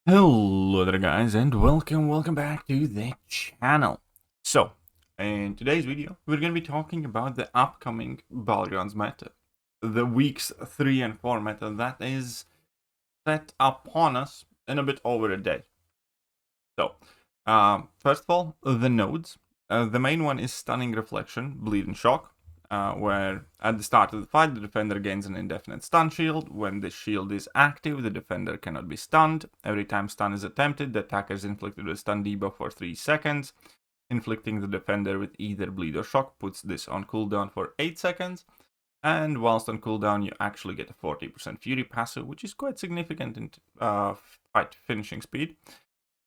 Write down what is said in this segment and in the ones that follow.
Hello there guys and welcome back to the channel. So, in today's video, we're going to be talking about the upcoming Battlegrounds meta. The weeks 3 and 4 meta that is set upon us in a bit over a day. So, first of all, the nodes. The main one is Stunning Reflection, Bleed and Shock. Where at the start of the fight, the defender gains an indefinite stun shield. When the shield is active, the defender cannot be stunned. Every time stun is attempted, the attacker is inflicted with stun debuff for 3 seconds. Inflicting the defender with either bleed or shock puts this on cooldown for 8 seconds. And whilst on cooldown, you actually get a 40% Fury passive, which is quite significant in fight finishing speed.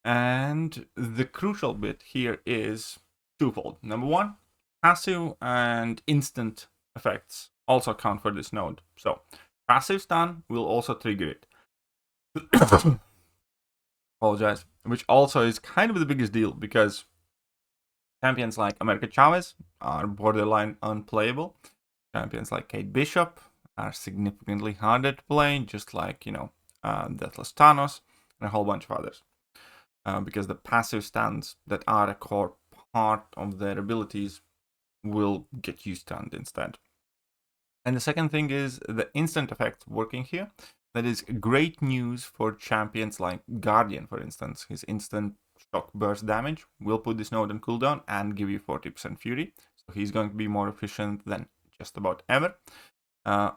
And the crucial bit here is twofold. Number one, passive and instant effects also count for this node. So passive stun will also trigger it. Apologize. Which also is kind of the biggest deal because champions like America Chavez are borderline unplayable. Champions like Kate Bishop are significantly harder to play, just like, Deathless Thanos and a whole bunch of others. Because the passive stuns that are a core part of their abilities will get you stunned instead. And the second thing is the instant effect working here. That is great news for champions like Guardian, for instance. His instant shock burst damage will put this node on cooldown and give you 40% Fury. So he's going to be more efficient than just about ever.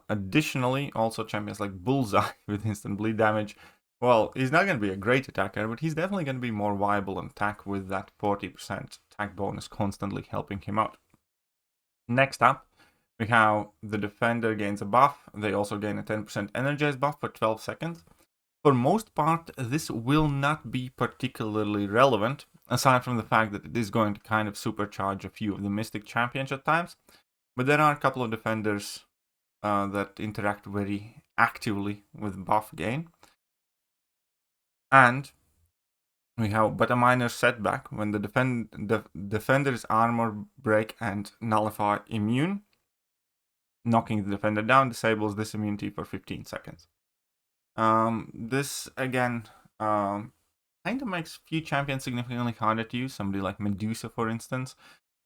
Additionally, also champions like Bullseye with instant bleed damage. Well, he's not going to be a great attacker, but he's definitely going to be more viable on attack with that 40% attack bonus constantly helping him out. Next up, we have the defender gains a buff. They also gain a 10% energize buff for 12 seconds. For most part, this will not be particularly relevant, aside from the fact that it is going to kind of supercharge a few of the Mystic champions at times. But there are a couple of defenders that interact very actively with buff gain. And we have but a minor setback when the defender's armor break and nullify immune. Knocking the defender down disables this immunity for 15 seconds. This again kind of makes few champions significantly harder to use. Somebody like Medusa, for instance,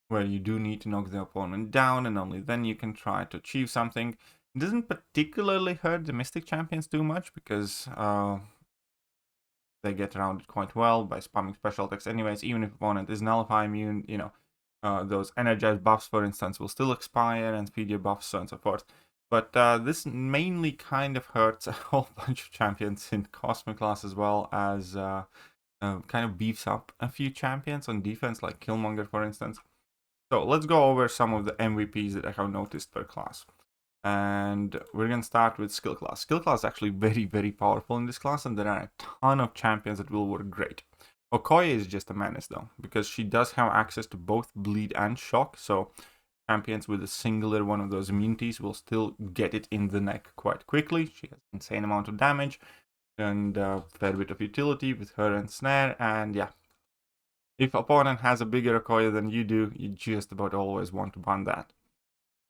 where you do need to knock the opponent down and only then you can try to achieve something. It doesn't particularly hurt the Mystic champions too much because they get around it quite well by spamming special attacks anyways. Even if opponent is nullify immune, those energized buffs, for instance, will still expire and speed your buffs, so on and so forth. But this mainly kind of hurts a whole bunch of champions in Cosmic class as well as kind of beefs up a few champions on defense, like Killmonger, for instance. So let's go over some of the MVPs that I have noticed per class. And we're going to start with skill class. Skill class is actually very, very powerful in this class, and there are a ton of champions that will work great. Okoye is just a menace, though, because she does have access to both bleed and shock, so champions with a singular one of those immunities will still get it in the neck quite quickly. She has an insane amount of damage and a fair bit of utility with her and Snare, and yeah. If opponent has a bigger Okoye than you do, you just about always want to ban that.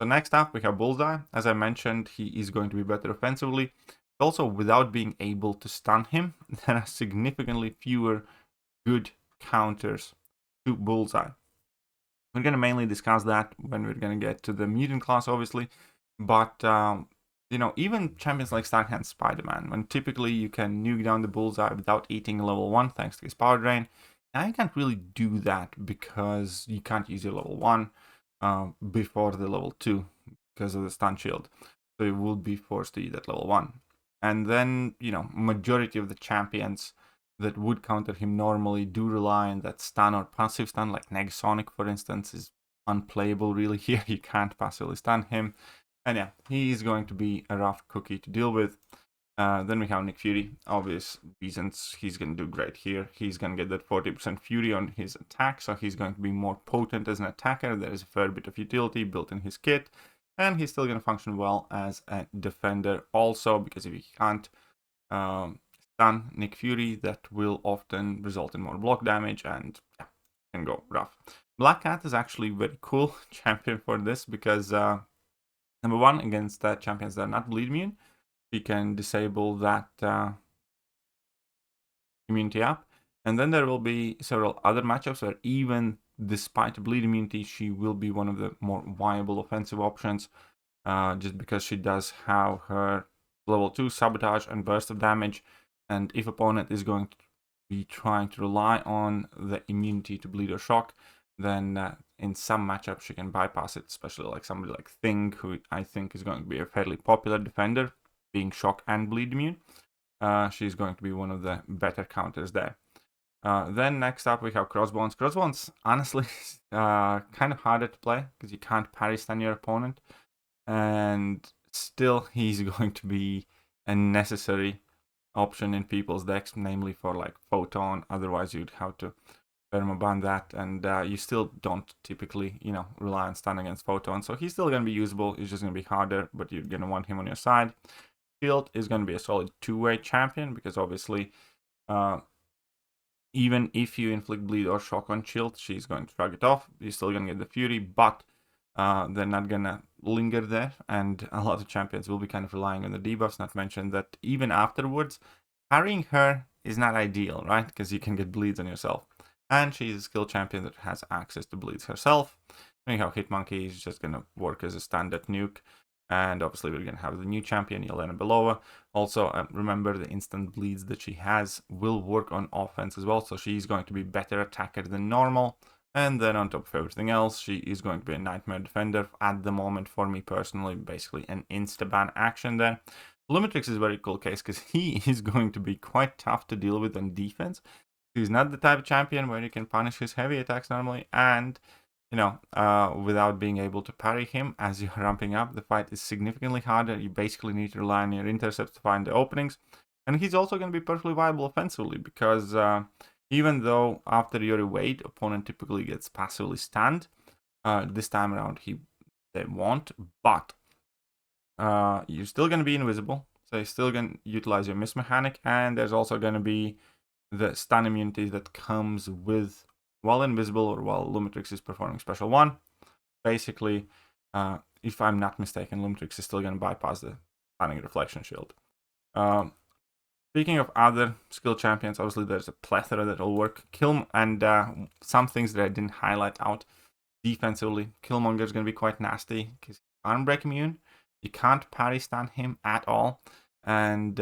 So next up, we have Bullseye. As I mentioned, he is going to be better offensively. Also, without being able to stun him, there are significantly fewer good counters to Bullseye. We're going to mainly discuss that when we're going to get to the Mutant class, obviously. But, even champions like Starkhand Spider-Man, when typically you can nuke down the Bullseye without eating level 1 thanks to his power drain, now you can't really do that because you can't use your level 1. Before the level 2 because of the stun shield. So you would be forced to use at level 1. And then, majority of the champions that would counter him normally do rely on that stun or passive stun, like Negasonic, for instance, is unplayable really here. You can't passively stun him. And yeah, he's going to be a rough cookie to deal with. Then we have Nick Fury. Obvious reasons he's going to do great here. He's going to get that 40% Fury on his attack, so he's going to be more potent as an attacker. There is a fair bit of utility built in his kit, and he's still going to function well as a defender also, because if you can't stun Nick Fury, that will often result in more block damage, and yeah, can go rough. Black Cat is actually a very cool champion for this, because number one, against champions that are not bleed immune, he can disable that immunity up. And then there will be several other matchups where even despite bleed immunity, she will be one of the more viable offensive options, just because she does have her level 2 sabotage and burst of damage. And if opponent is going to be trying to rely on the immunity to bleed or shock, then in some matchups she can bypass it, especially like somebody like Thing, who I think is going to be a fairly popular defender, being shock and bleed immune. She's going to be one of the better counters there. Then next up we have Crossbones. Crossbones, honestly, kind of harder to play because you can't parry stun your opponent, and still he's going to be a necessary option in people's decks, namely for like Photon. Otherwise you'd have to permaban that, and you still don't typically, rely on stun against Photon. So he's still going to be usable. He's just going to be harder, but you're going to want him on your side. Shield is going to be a solid two-way champion because obviously, even if you inflict bleed or shock on Shield, she's going to shrug it off. You're still going to get the Fury, but they're not going to linger there, and a lot of champions will be kind of relying on the debuffs, not to mention that even afterwards, parrying her is not ideal, right? Because you can get bleeds on yourself. And she's a skill champion that has access to bleeds herself. Anyhow, Hitmonkey is just going to work as a standard nuke. And obviously we're going to have the new champion, Yelena Belova. Also, remember the instant bleeds that she has will work on offense as well. So she's going to be better attacker than normal. And then on top of everything else, she is going to be a nightmare defender at the moment for me personally. Basically an insta-ban action there. Lumitrix is a very cool case because he is going to be quite tough to deal with on defense. He's not the type of champion where you can punish his heavy attacks normally, and without being able to parry him as you're ramping up, the fight is significantly harder. You basically need to rely on your intercepts to find the openings. And he's also going to be perfectly viable offensively because even though after your evade, opponent typically gets passively stunned, this time around they won't, but you're still going to be invisible. So you're still going to utilize your miss mechanic, and there's also going to be the stun immunity that comes with while invisible or while Lumitrix is performing special 1. Basically, if I'm not mistaken, Lumitrix is still going to bypass the stunning reflection shield. Speaking of other skill champions, obviously there's a plethora that will work. And some things that I didn't highlight out defensively. Killmonger is going to be quite nasty because arm break immune. You can't parry stun him at all, and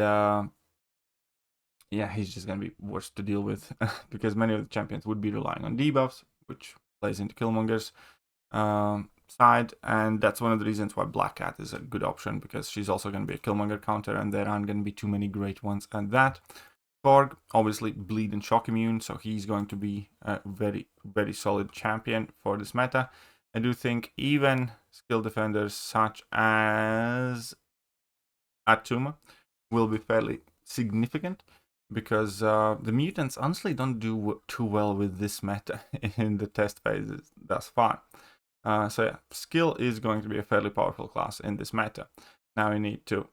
yeah, he's just going to be worse to deal with because many of the champions would be relying on debuffs, which plays into Killmonger's side. And that's one of the reasons why Black Cat is a good option, because she's also going to be a Killmonger counter, and there aren't going to be too many great ones at that. Korg, obviously bleed and shock immune, so he's going to be a very, very solid champion for this meta. I do think even skill defenders such as Atuma will be fairly significant, because the mutants honestly don't do too well with this meta in the test phases thus far. So yeah, skill is going to be a fairly powerful class in this meta. Now we need to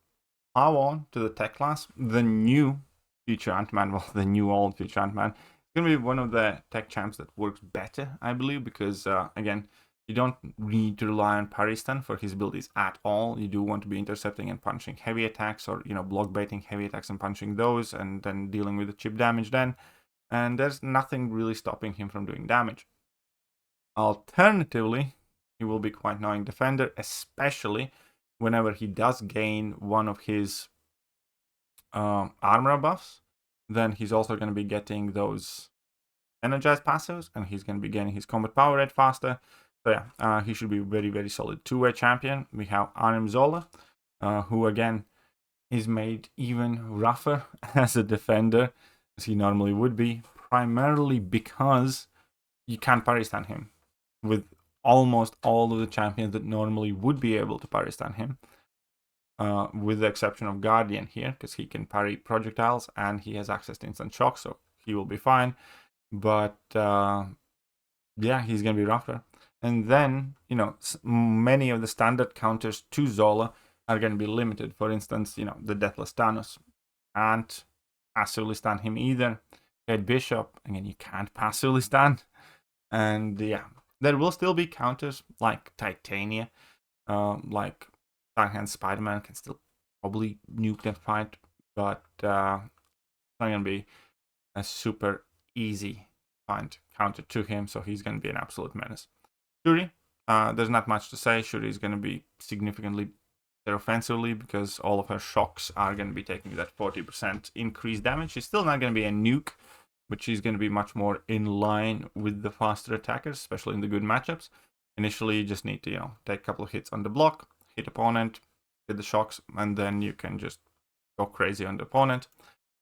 plow on to the tech class. The new future Ant-Man, well, the new old future Ant-Man, is going to be one of the tech champs that works better, I believe, because again, you don't need to rely on parry stun for his abilities at all. You do want to be intercepting and punching heavy attacks, or block baiting heavy attacks and punching those, and then dealing with the chip damage then. And there's nothing really stopping him from doing damage. Alternatively, he will be quite annoying defender, especially whenever he does gain one of his armor buffs. Then he's also going to be getting those energized passives, and he's going to be getting his combat power rate faster. So yeah, he should be a very, very solid two-way champion. We have Arnim Zola, who again is made even rougher as a defender as he normally would be, primarily because you can't parry stun him with almost all of the champions that normally would be able to parry stun him, with the exception of Guardian here, because he can parry projectiles and he has access to instant shock, so he will be fine. But yeah, he's going to be rougher. And then, many of the standard counters to Zola are going to be limited. For instance, the Deathless Thanos can't passively stun him either. Head Bishop, again, you can't passively stun. And yeah, there will still be counters like Titania, like Darkhand Spider-Man can still probably nuke that fight, but it's not going to be a super easy find counter to him, so he's going to be an absolute menace. Shuri, there's not much to say. Shuri is going to be significantly better offensively because all of her shocks are going to be taking that 40% increased damage. She's still not going to be a nuke, but she's going to be much more in line with the faster attackers, especially in the good matchups. Initially, you just need to, take a couple of hits on the block, hit opponent, get the shocks, and then you can just go crazy on the opponent.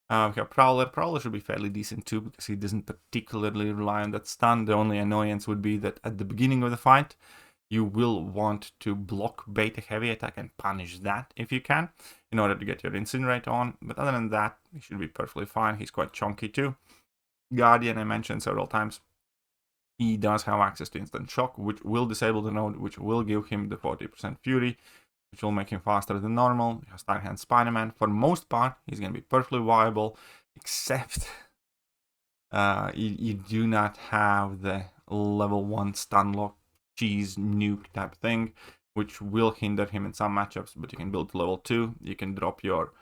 We have Prowler. Prowler should be fairly decent too because he doesn't particularly rely on that stun. The only annoyance would be that at the beginning of the fight, you will want to block beta heavy attack and punish that if you can in order to get your Incinerate on. But other than that, he should be perfectly fine. He's quite chunky too. Guardian, I mentioned several times. He does have access to instant shock, which will disable the node, which will give him the 40% fury, which will make him faster than normal. He has Starhand Spider-Man. For most part, he's going to be perfectly viable, except you do not have the level 1 stun lock cheese nuke type thing, which will hinder him in some matchups, but you can build to level 2. You can drop your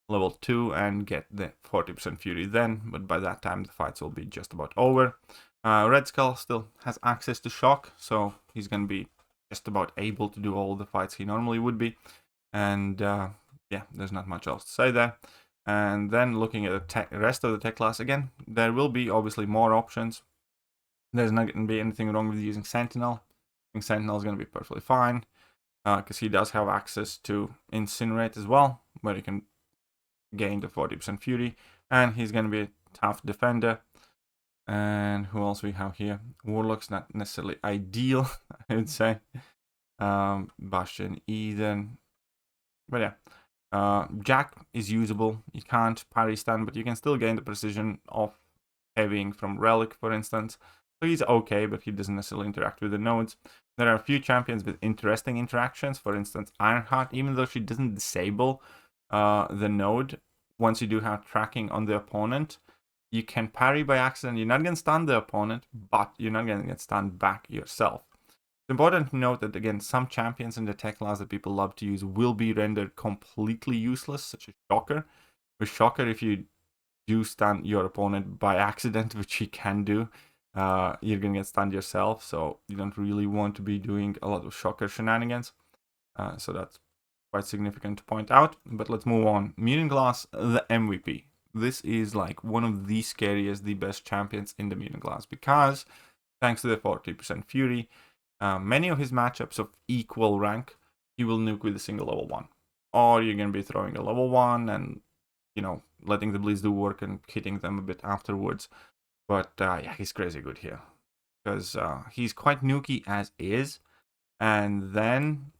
level 2 and get the 40% fury then, but by that time the fights will be just about over. Red Skull still has access to shock, so he's going to be just about able to do all the fights he normally would be. And yeah, there's not much else to say there. And then looking at the rest of the tech class again, there will be obviously more options. There's not going to be anything wrong with using Sentinel. I think Sentinel is going to be perfectly fine because he does have access to Incinerate as well, where he can gain the 40% fury, and he's going to be a tough defender. And who else we have here? Warlock's not necessarily ideal, I would say. Bastion, Eden. But yeah, Jack is usable. You can't parry stun, but you can still gain the precision of heavying from Relic, for instance. So he's okay, but he doesn't necessarily interact with the nodes. There are a few champions with interesting interactions. For instance, Ironheart, even though she doesn't disable the node, once you do have tracking on the opponent, you can parry by accident. You're not going to stun the opponent, but you're not going to get stunned back yourself. It's important to note that, again, some champions in the tech class that people love to use will be rendered completely useless, such as Shocker. With Shocker, if you do stun your opponent by accident, which you can do, you're going to get stunned yourself, so you don't really want to be doing a lot of Shocker shenanigans. So that's quite significant to point out. But let's move on. Mutant class, the MVP. This is like one of the scariest, the best champions in the Mutant class because thanks to the 40% fury, many of his matchups of equal rank, he will nuke with a single level 1. Or you're going to be throwing a level 1 and, letting the bleeds do work and hitting them a bit afterwards. But yeah, he's crazy good here because he's quite nukey as is. And then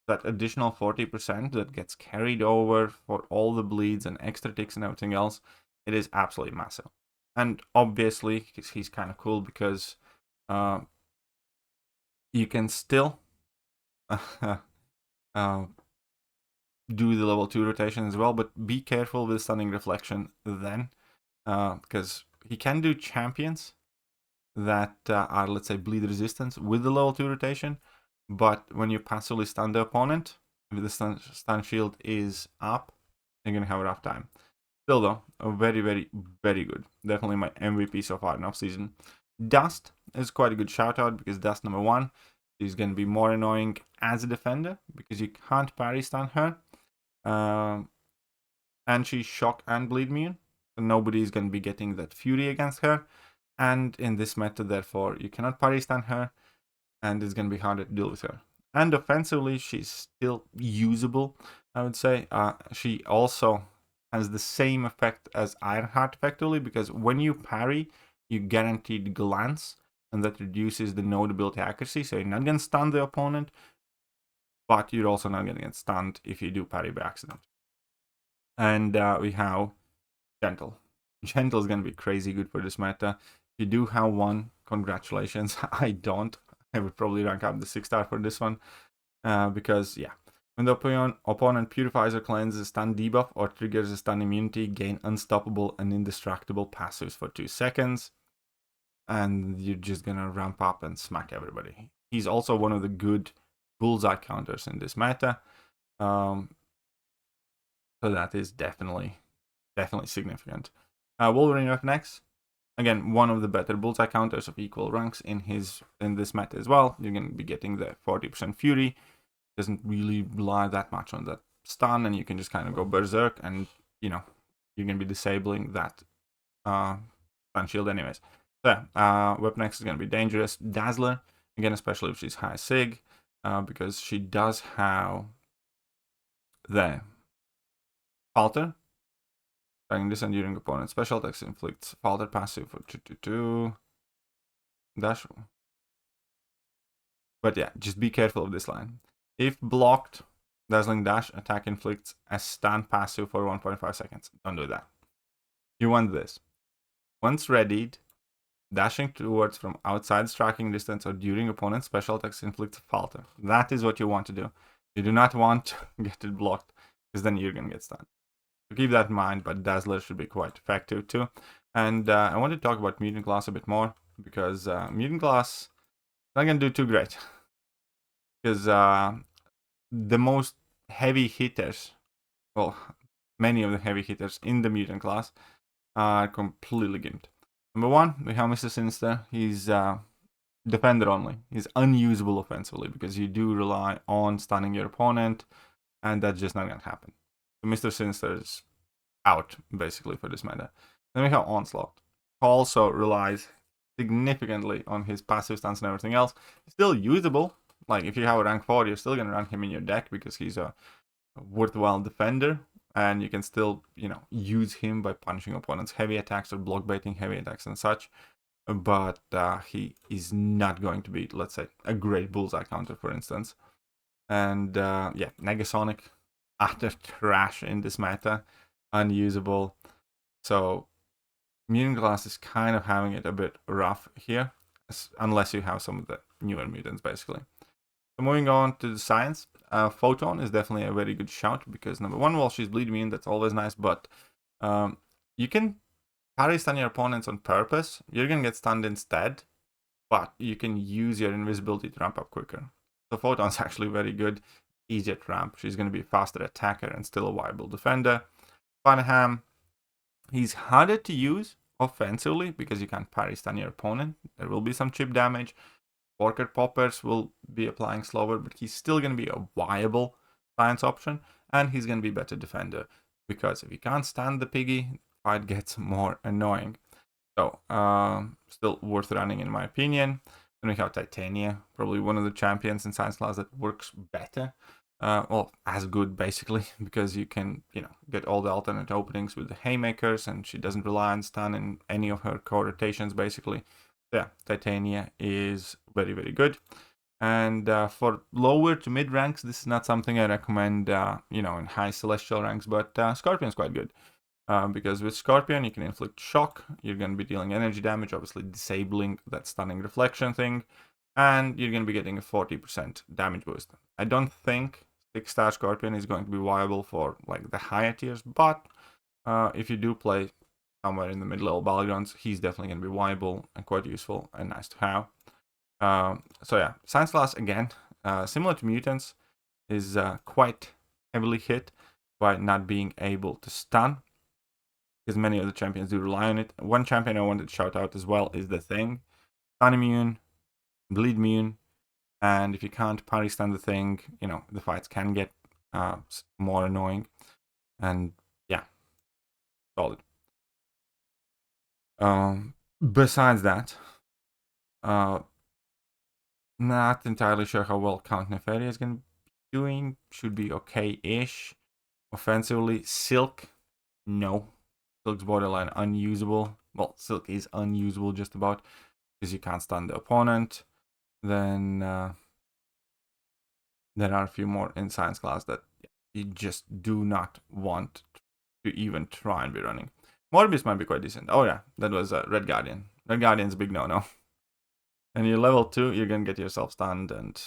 that additional 40% that gets carried over for all the bleeds and extra ticks and everything else, it is absolutely massive. And obviously, he's kind of cool because you can still do the level 2 rotation as well, but be careful with Stunning Reflection then, because he can do champions that are, let's say, bleed resistance with the level 2 rotation, but when you passively stun the opponent, if the stun shield is up, you're going to have a rough time. Still though, very, very, very good. Definitely my MVP so far in off-season. Dust is quite a good shout out because Dust number 1 is going to be more annoying as a defender because you can't parry stun her. And she's shock and bleed immune. So nobody is going to be getting that fury against her. And in this meta, therefore, you cannot parry stun her. And it's going to be harder to deal with her. And offensively, she's still usable, I would say. She also has the same effect as Ironheart effectively, because when you parry, you guaranteed glance, and that reduces the node ability accuracy, so you're not going to stun the opponent, but you're also not going to get stunned if you do parry by accident. And we have Gentle. Gentle is going to be crazy good for this meta. If you do have one, congratulations. I don't. I would probably rank up the 6-star for this one. Because, yeah. When the opponent purifies or cleanses a stun debuff or triggers a stun immunity, gain unstoppable and indestructible passives for 2 seconds. And you're just going to ramp up and smack everybody. He's also one of the good bullseye counters in this meta. So that is definitely definitely significant. Wolverine up next. Again, one of the better bullseye counters of equal ranks in this meta as well. You're going to be getting the 40% Fury. Doesn't really rely that much on that stun, and you can just kind of go berserk, and you're going to be disabling that stun shield anyways. So weapon X is going to be dangerous. Dazzler, again, especially if she's high sig, because she does have the falter. Targeting this and during opponent special attacks inflicts falter passive for 2/2 dash. But yeah, just be careful of this line. If blocked, dazzling dash attack inflicts a stun passive for 1.5 seconds. Don't do that. You want this. Once readied, dashing towards from outside striking distance or during opponent's special attacks inflicts falter. That is what you want to do. You do not want to get it blocked, because then you're going to get stunned. So keep that in mind, but Dazzler should be quite effective too. And I want to talk about Mutant class a bit more, because Mutant class is not going to do too great. Because the most heavy hitters, well, many of the heavy hitters in the Mutant class are completely gimped. Number one, we have Mr. Sinister. He's defender only. He's unusable offensively, because you do rely on stunning your opponent, and that's just not going to happen. So Mr. Sinister is out, basically, for this meta. Then we have Onslaught. Also relies significantly on his passive stance and everything else. Still usable. Like, if you have a rank 4, you're still going to run him in your deck, because he's a worthwhile defender. And you can still, use him by punishing opponents' heavy attacks or block baiting heavy attacks and such. But he is not going to be, let's say, a great bullseye counter, for instance. And yeah, Negasonic, utter trash in this meta, unusable. So Mutant class is kind of having it a bit rough here, unless you have some of the newer mutants, basically. So moving on to the science, Photon is definitely a very good shout, because number one, well, she's bleed immune, that's always nice, but you can parry stun your opponents on purpose. You're gonna get stunned instead, but you can use your invisibility to ramp up quicker. So Photon's actually very good, easier to ramp. She's gonna be a faster attacker and still a viable defender. Panaham, he's harder to use offensively, because you can't parry stun your opponent. There will be some chip damage. Orchid Poppers will be applying slower, but he's still going to be a viable science option, and he's going to be a better defender, because if you can't stand the piggy, fight gets more annoying. So, still worth running in my opinion. Then we have Titania, probably one of the champions in science class that works better. Well, as good, basically, because you can, get all the alternate openings with the haymakers, and she doesn't rely on stun in any of her core rotations, basically. Yeah, Titania is very, very good. And for lower to mid ranks, this is not something I recommend, in high celestial ranks, but Scorpion's quite good. Because with Scorpion, you can inflict shock, you're going to be dealing energy damage, obviously disabling that stunning reflection thing, and you're going to be getting a 40% damage boost. I don't think 6-star Scorpion is going to be viable for like the higher tiers, but if you do play somewhere in the mid-level Battlegrounds, he's definitely going to be viable and quite useful and nice to have. So yeah, Science class, again, similar to Mutants, is quite heavily hit by not being able to stun, because many of the champions do rely on it. One champion I wanted to shout out as well is the Thing. Stun immune, bleed immune, and if you can't parry stun the Thing, the fights can get more annoying. And yeah, solid. Besides that, not entirely sure how well Count Nefaria is going to be doing. Should be okay-ish. Offensively, Silk, no. Silk's borderline unusable. Well, Silk is unusable just about, because you can't stun the opponent. Then there are a few more in Science class that you just do not want to even try and be running. Morbius might be quite decent. Oh yeah, that was Red Guardian. Red Guardian's a big no-no. And you're level 2, you're going to get yourself stunned, and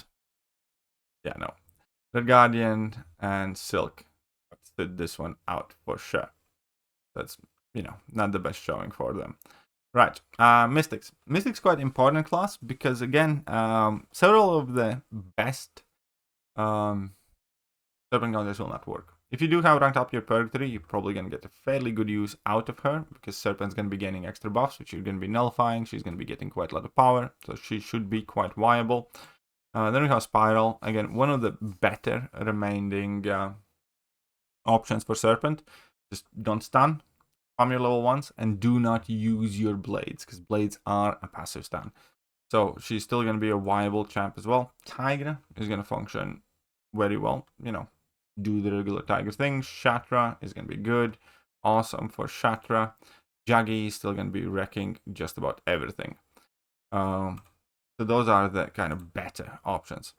yeah, no. Red Guardian and Silk stood this one out for sure. That's, not the best showing for them. Right, Mystics. Mystics quite important class, because again, several of the best Serpent Counters will not work. If you do have ranked up your Purgatory, you're probably going to get a fairly good use out of her, because Serpent's going to be gaining extra buffs, which you're going to be nullifying. She's going to be getting quite a lot of power, so she should be quite viable. Then we have Spiral. Again, one of the better remaining options for Serpent. Just don't stun from your level 1s, and do not use your Blades, because Blades are a passive stun. So she's still going to be a viable champ as well. Tigra is going to function very well, you know, do the regular Tiger things. Shatra is going to be good. Awesome for Shatra. Jaggi is still going to be wrecking just about everything. So those are the kind of better options.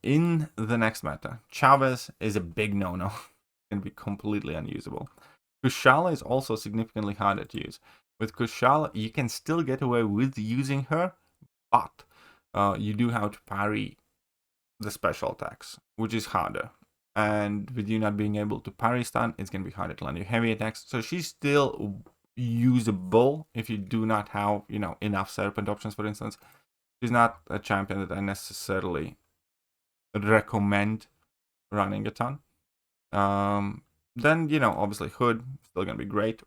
In the next meta, Chavez is a big no-no. Going to be completely unusable. Kushala is also significantly harder to use. With Kushala, you can still get away with using her, but you do have to parry the special attacks, which is harder. And with you not being able to parry stun, it's going to be harder to land your heavy attacks. So she's still usable if you do not have, you know, enough Serpent options, for instance. She's not a champion that I necessarily recommend running a ton. Then, you know, obviously Hood, still going to be great.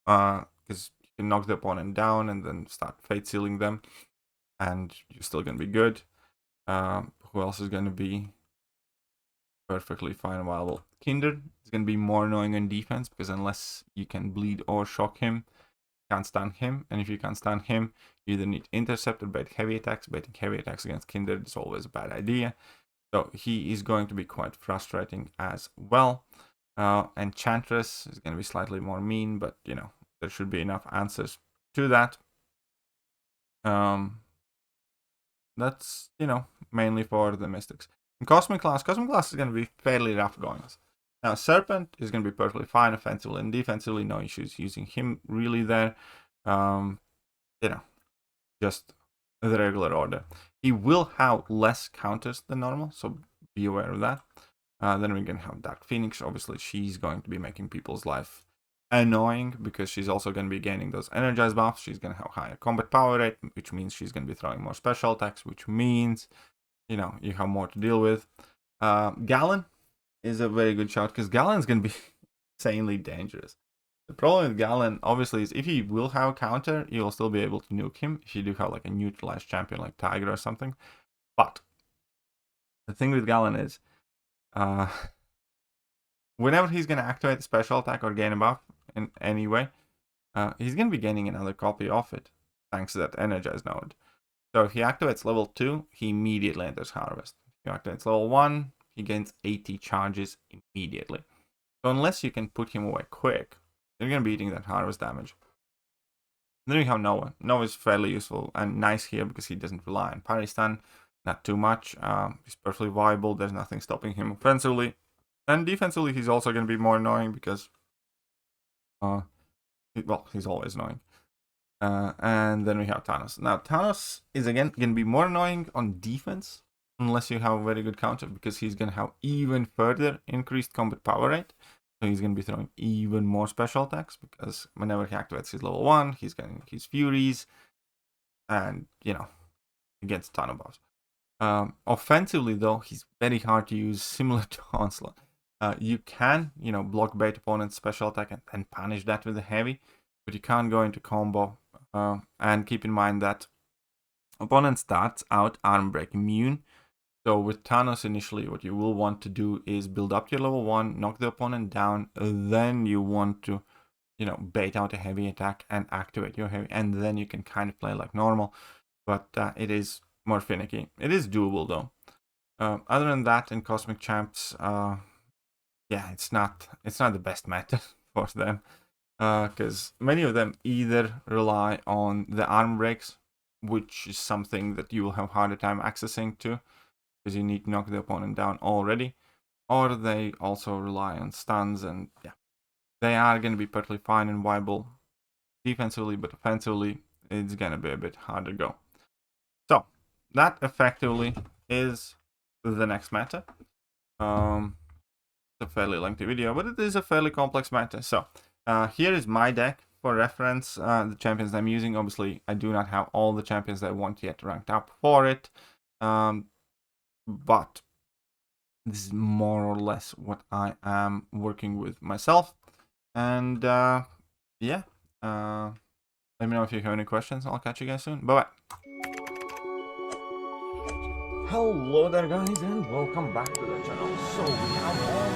Because you can knock the opponent down and then start fate sealing them. And you're still going to be good. Who else is going to be perfectly fine and viable? Kindred is going to be more annoying in defense, because unless you can bleed or shock him, you can't stun him. And if you can't stun him, you either need to intercept or bait heavy attacks. Baiting heavy attacks against Kindred is always a bad idea. So he is going to be quite frustrating as well. Enchantress is going to be slightly more mean, but, you know, there should be enough answers to that. That's, you know, mainly for the Mystics. In Cosmic Class is going to be fairly rough going. Now, Serpent is going to be perfectly fine offensively and defensively. No issues using him really there. You know, just the regular order. He will have less counters than normal, so be aware of that. Then we're going to have Dark Phoenix. Obviously, she's going to be making people's life annoying, because she's also going to be gaining those energized buffs. She's going to have higher combat power rate, which means she's going to be throwing more special attacks, which means, you know, you have more to deal with. Galen is a very good shot, because Galen is going to be insanely dangerous. The problem with Galen, obviously, is if he will have a counter, you'll still be able to nuke him if you do have like a neutralized champion like Tiger or something. But the thing with Galen is, whenever he's going to activate a special attack or gain a buff in any way, he's going to be gaining another copy of it, thanks to that energized node. So if he activates level 2, he immediately enters Harvest. If he activates level 1, he gains 80 charges immediately. So unless you can put him away quick, you're going to be eating that Harvest damage. Then we have Noah. Noah is fairly useful and nice here, because he doesn't rely on parry stun, not too much. He's perfectly viable. There's nothing stopping him offensively. And defensively, he's also going to be more annoying, because well, he's always annoying. And then we have Thanos. Now, Thanos is again going to be more annoying on defense, unless you have a very good counter, because he's going to have even further increased combat power rate. So he's going to be throwing even more special attacks, because whenever he activates his level 1, he's getting his Furies, and, you know, he gets a ton of buffs. Offensively, though, he's very hard to use, similar to Onslaught. You can, you know, block bait opponent's special attack and punish that with a heavy, but you can't go into combo. And keep in mind that opponent starts out arm break immune. So with Thanos initially, what you will want to do is build up to your level 1, knock the opponent down, then you want to, you know, bait out a heavy attack and activate your heavy, and then you can kind of play like normal. But it is more finicky. It is doable though. Other than that, in Cosmic Champs, yeah, it's not the best meta for them, because many of them either rely on the arm breaks, which is something that you will have harder time accessing to, because you need to knock the opponent down already, or they also rely on stuns, and yeah, they are going to be perfectly fine and viable defensively, but offensively, it's going to be a bit harder to go. So, that effectively is the next meta. It's a fairly lengthy video, but it is a fairly complex meta. So, here is my deck for reference, the champions I'm using. Obviously, I do not have all the champions that I want yet ranked up for it. But this is more or less what I am working with myself. And yeah, let me know if you have any questions. I'll catch you guys soon. Bye bye. Hello there, guys, and welcome back to the channel. So we have